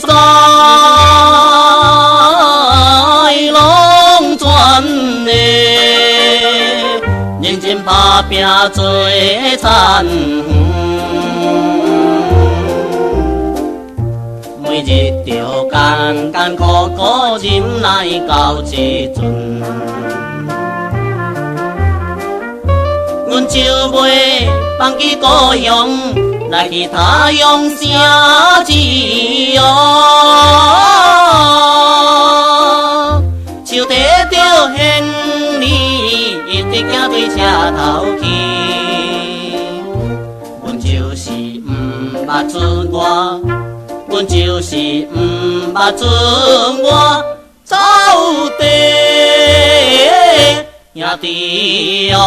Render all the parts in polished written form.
在拢全的，认真打拼做田园，每日着艰艰苦苦忍耐到这阵。阮就袂放弃故乡，来去他乡城市哦。手提着行李，一直行对车头去。阮就是毋捌准我，阮就是毋捌准我走地。兄弟哦，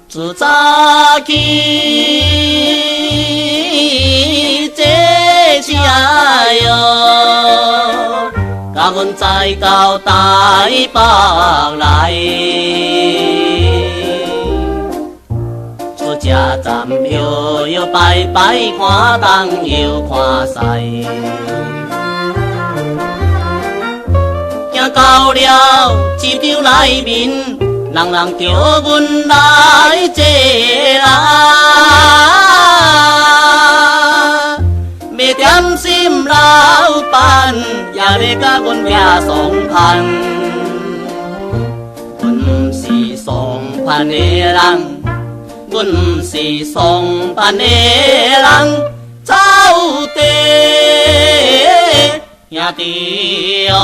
自早起。哟，甲阮载到台北来，出车站摇摇摆摆，看东又看西，行到了市场内面，人人叫阮来坐啦。卖点心老板也要甲阮拼双盘，阮毋是双盘的人，阮毋是双盘的人，走地兄弟哦。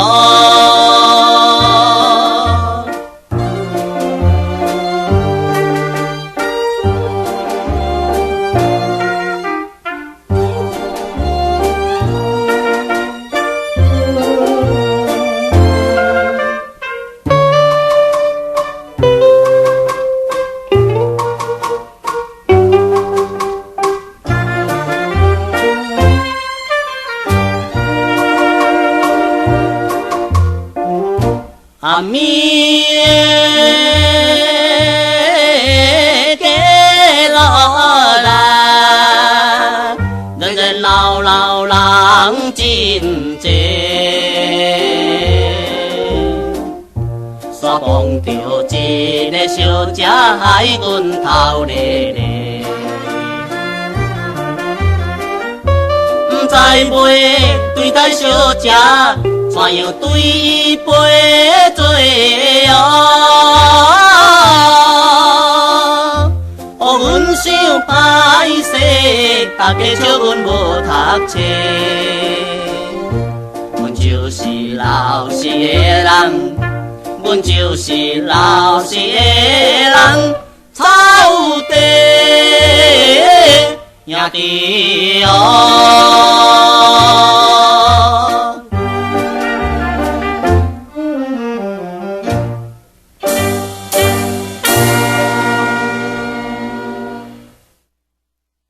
阿弥给罗啦，人人老老人真济，煞碰着一个小姐害阮头咧咧，不知袂对待小姐。怎样对伊陪做哦？予阮想歹势，大家笑阮无读册。阮就是老实的人，阮就是老实的人，草地兄弟哦。